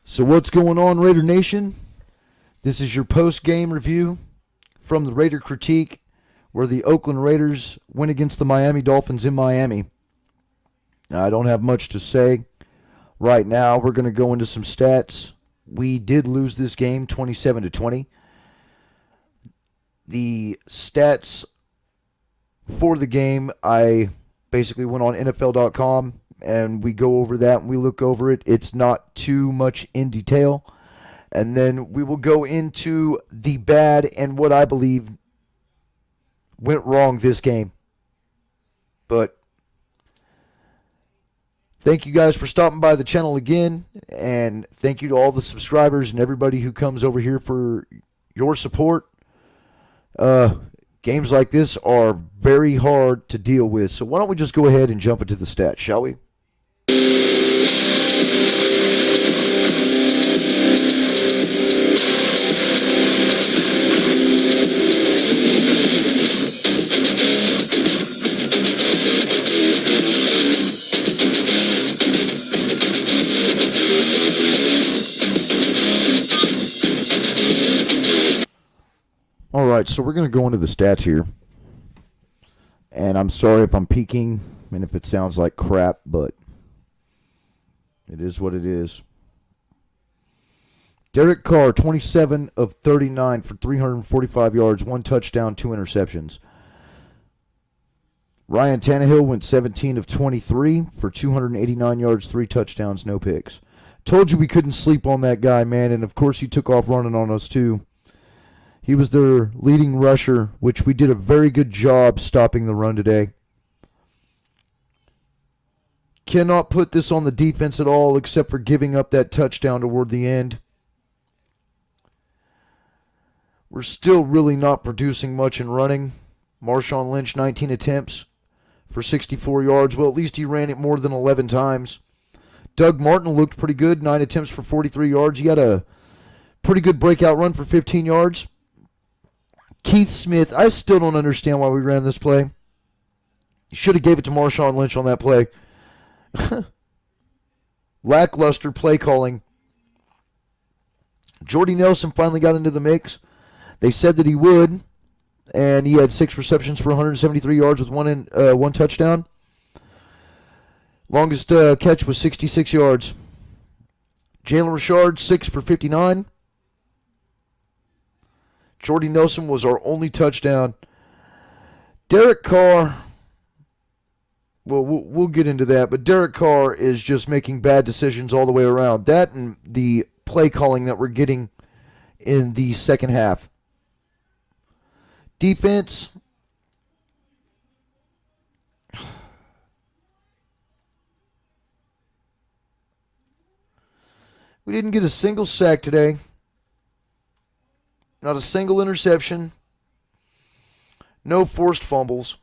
So what's going on, Raider Nation? This is your post-game review from the Raider Critique, where the Oakland Raiders went against the Miami Dolphins in Miami. Now, I don't have much to say right now. We're going to go into some stats. We did lose this game 27-20. The stats for the game, I basically went on NFL.com and we go over that and we look over it. It's not too much in detail. And then we will go into the bad and what I believe went wrong this game. But thank you guys for stopping by the channel again. And thank you to all the subscribers and everybody who comes over here for your support. Games like this are very hard to deal with. So why don't we just go ahead and jump into the stats, shall we? All right, so we're going to go into the stats here. And I'm sorry if I'm peeking and if it sounds like crap, but it is what it is. Derek Carr, 27 of 39 for 345 yards, 1 touchdown, 2 interceptions. Ryan Tannehill went 17 of 23 for 289 yards, 3 touchdowns, no picks. Told you we couldn't sleep on that guy, man, and of course he took off running on us too. He was their leading rusher, which we did a very good job stopping the run today. Cannot put this on the defense at all except for giving up that touchdown toward the end. We're still really not producing much in running. Marshawn Lynch, 19 attempts for 64 yards. Well, at least he ran it more than 11 times. Doug Martin looked pretty good, 9 attempts for 43 yards. He had a pretty good breakout run for 15 yards. Keith Smith, I still don't understand why we ran this play. You should have gave it to Marshawn Lynch on that play. Lackluster play calling. Jordy Nelson finally got into the mix. They said that he would, and he had 6 receptions for 173 yards with one touchdown. Longest catch was 66 yards. Jalen Richard, 6 for 59. Jordy Nelson was our only touchdown. Derek Carr, well, we'll get into that, but Derek Carr is just making bad decisions all the way around. That and the play calling that we're getting in the second half. Defense, we didn't get a single sack today. Not a single interception. No forced fumbles.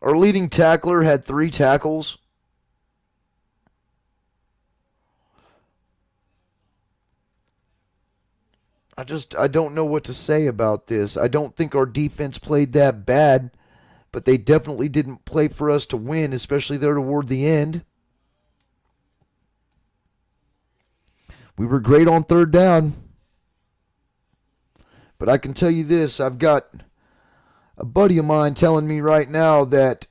Our leading tackler had 3 tackles. I don't know what to say about this. I don't think our defense played that bad, but they definitely didn't play for us to win, especially there toward the end. We were great on third down. But I can tell you this, I've got a buddy of mine telling me right now that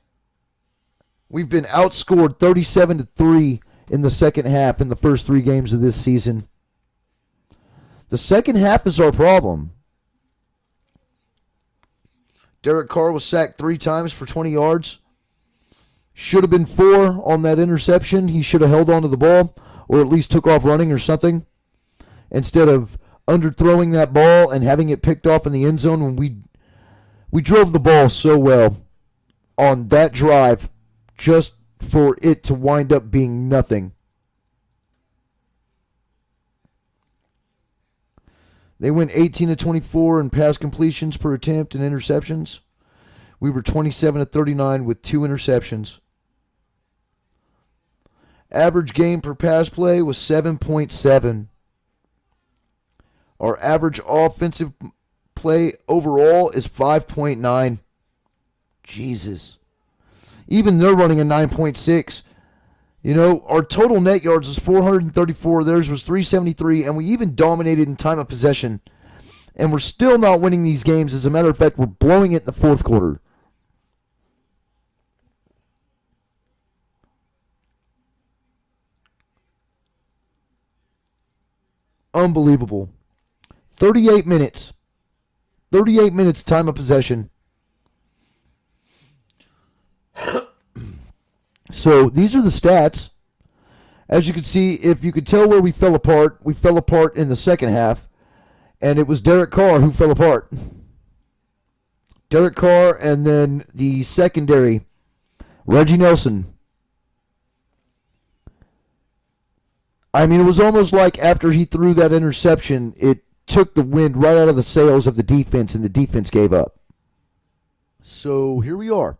we've been outscored 37-3 in the second half in the first 3 games of this season. The second half is our problem. Derek Carr was sacked 3 times for 20 yards. Should have been 4 on that interception. He should have held on to the ball or at least took off running or something instead of underthrowing that ball and having it picked off in the end zone when we drove the ball so well on that drive just for it to wind up being nothing. They went 18-24 in pass completions per attempt and interceptions. We were 27-39 with 2 interceptions. Average game per pass play was 7.7. Our average offensive play overall is 5.9. Jesus. Even they're running a 9.6. Our total net yards was 434. Theirs was 373, and we even dominated in time of possession. And we're still not winning these games. As a matter of fact, we're blowing it in the fourth quarter. Unbelievable. 38 minutes. 38 minutes time of possession. So these are the stats. As you can see, if you could tell where we fell apart in the second half. And it was Derek Carr who fell apart. Derek Carr, and then the secondary, Reggie Nelson. I mean, it was almost like after he threw that interception, it took the wind right out of the sails of the defense, and the defense gave up. So here we are.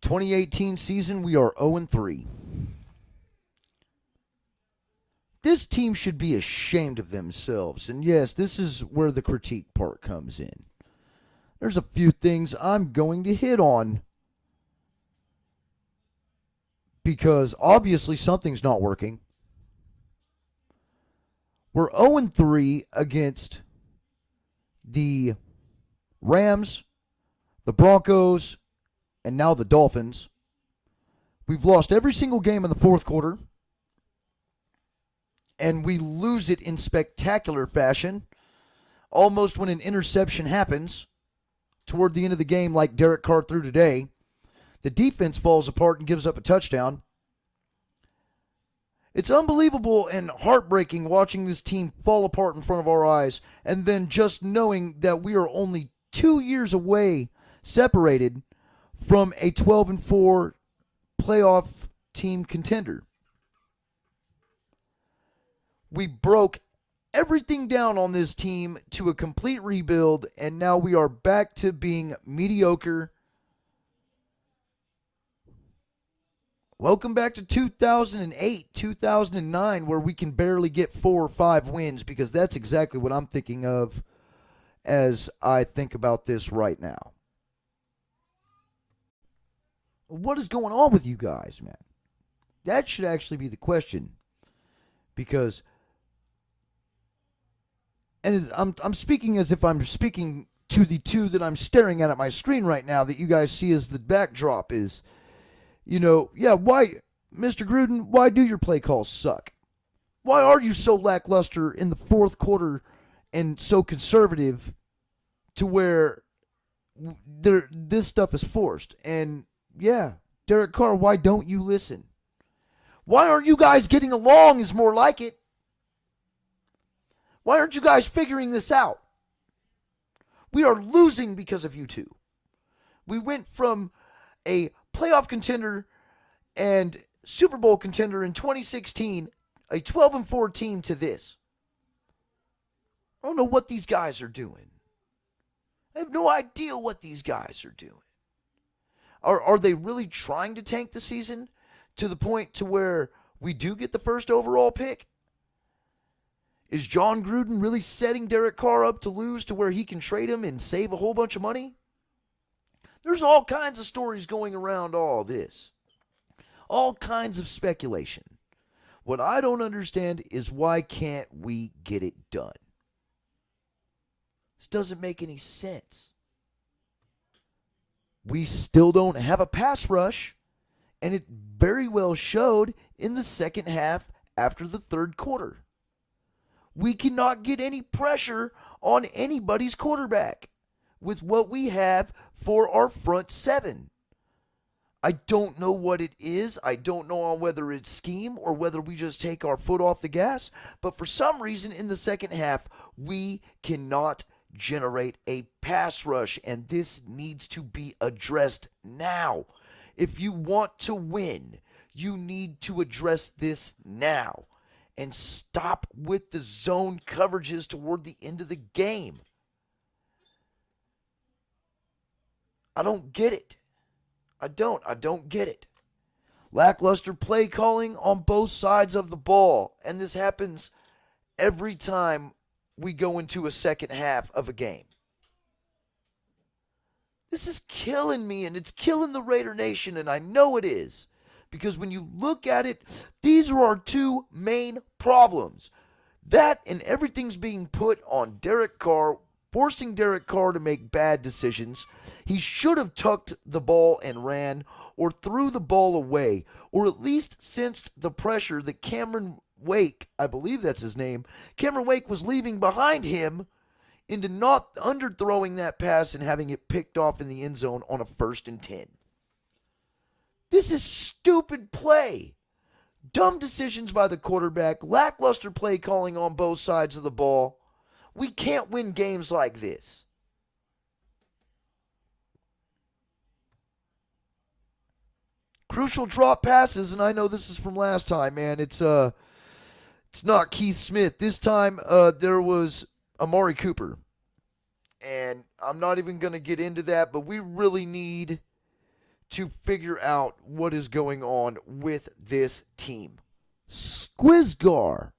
2018 season, we are 0-3. This team should be ashamed of themselves. And yes, this is where the critique part comes in. There's a few things I'm going to hit on because obviously something's not working. We're 0-3 against the Rams, the Broncos, and now the Dolphins. We've lost every single game in the fourth quarter. And we lose it in spectacular fashion, almost when an interception happens toward the end of the game like Derek Carr threw today. The defense falls apart and gives up a touchdown. It's unbelievable and heartbreaking watching this team fall apart in front of our eyes, and then just knowing that we are only 2 years away, separated from a 12-4 playoff team contender. We broke everything down on this team to a complete rebuild, and now we are back to being mediocre. Welcome back to 2008, 2009, where we can barely get 4 or 5 wins, because that's exactly what I'm thinking of as I think about this right now. What is going on with you guys, man? That should actually be the question, because... And I'm speaking as if I'm speaking to the two that I'm staring at my screen right now that you guys see as the backdrop is, why, Mr. Gruden, why do your play calls suck? Why are you so lackluster in the fourth quarter and so conservative to where this stuff is forced? And, yeah, Derek Carr, why don't you listen? Why aren't you guys getting along is more like it. Why aren't you guys figuring this out? We are losing because of you two. We went from a playoff contender and Super Bowl contender in 2016, a 12-4 team, to this. I don't know what these guys are doing. I have no idea what these guys are doing. Are they really trying to tank the season to the point to where we do get the first overall pick? Is John Gruden really setting Derek Carr up to lose to where he can trade him and save a whole bunch of money? There's all kinds of stories going around all this. All kinds of speculation. What I don't understand is why can't we get it done? This doesn't make any sense. We still don't have a pass rush, and it very well showed in the second half after the third quarter. We cannot get any pressure on anybody's quarterback with what we have for our front seven. I don't know what it is. I don't know on whether it's scheme or whether we just take our foot off the gas. But for some reason in the second half, we cannot generate a pass rush. And this needs to be addressed now. If you want to win, you need to address this now. And stop with the zone coverages toward the end of the game. I don't get it. I don't get it. Lackluster play calling on both sides of the ball. And this happens every time we go into a second half of a game. This is killing me, and it's killing the Raider Nation, and I know it is. Because when you look at it, these are our two main problems. That and everything's being put on Derek Carr, forcing Derek Carr to make bad decisions. He should have tucked the ball and ran, or threw the ball away, or at least sensed the pressure that Cameron Wake, I believe that's his name, Cameron Wake was leaving behind him, into not underthrowing that pass and having it picked off in the end zone on a 1st and 10. This is stupid play. Dumb decisions by the quarterback, lackluster play calling on both sides of the ball. We can't win games like this. Crucial drop passes, and I know this is from last time, man. It's not Keith Smith. This time there was Amari Cooper. And I'm not even going to get into that, but we really need to figure out what is going on with this team. Squizgar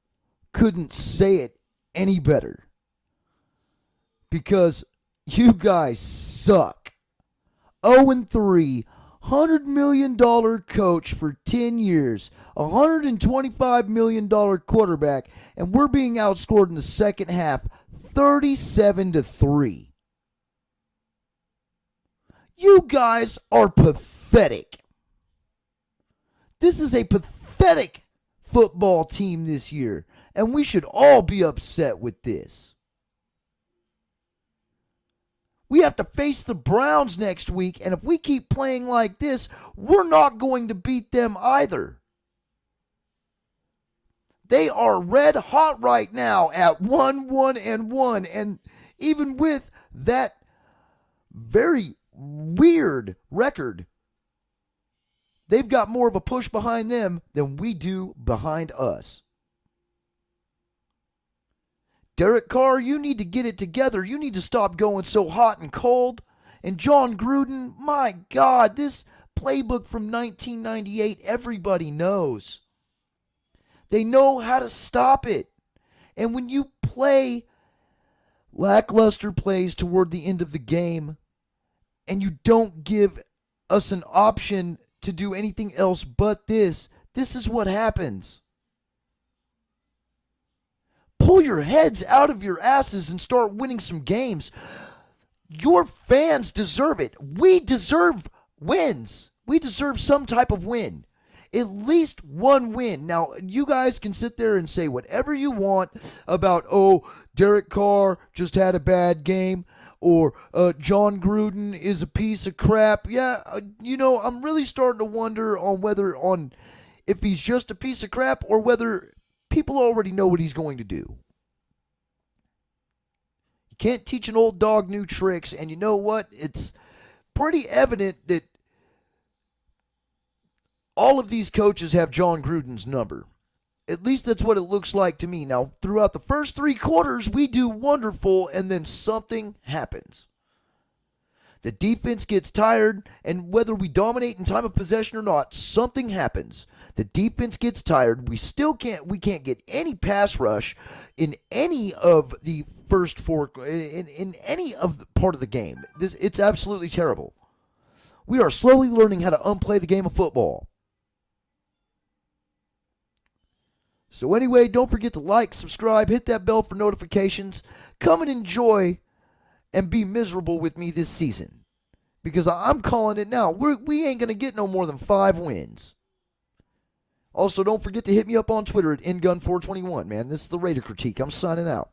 couldn't say it any better. Because you guys suck. 0-3, $100 million coach for 10 years, $125 million quarterback, and we're being outscored in the second half 37-3. You guys are pathetic. This is a pathetic football team this year, and we should all be upset with this. We have to face the Browns next week, and if we keep playing like this, we're not going to beat them either. They are red hot right now at 1-1-1, and even with that very weird record, they've got more of a push behind them than we do behind us. Derek Carr, you need to get it together. You need to stop going so hot and cold. And John Gruden, my God, this playbook from 1998, everybody knows. They know how to stop it. And when you play lackluster plays toward the end of the game, and you don't give us an option to do anything else but this is what happens. Pull your heads out of your asses and start winning some games. Your fans deserve it. We deserve wins. We deserve some type of win. At least one win. Now, you guys can sit there and say whatever you want about, Derek Carr just had a bad game, or John Gruden is a piece of crap. Yeah, I'm really starting to wonder if he's just a piece of crap or whether people already know what he's going to do. You can't teach an old dog new tricks, and you know what? It's pretty evident that all of these coaches have John Gruden's number. At least that's what it looks like to me. Now, throughout the first 3 quarters, we do wonderful, and then something happens. The defense gets tired, and whether we dominate in time of possession or not, something happens. The defense gets tired. We can't get any pass rush in any of the first 4 in any of the part of the game. It's absolutely terrible. We are slowly learning how to unplay the game of football. So anyway, don't forget to like, subscribe, hit that bell for notifications. Come and enjoy and be miserable with me this season. Because I'm calling it now. We ain't going to get no more than 5 wins. Also, don't forget to hit me up on Twitter at InGun421, man. This is the Raider Critique. I'm signing out.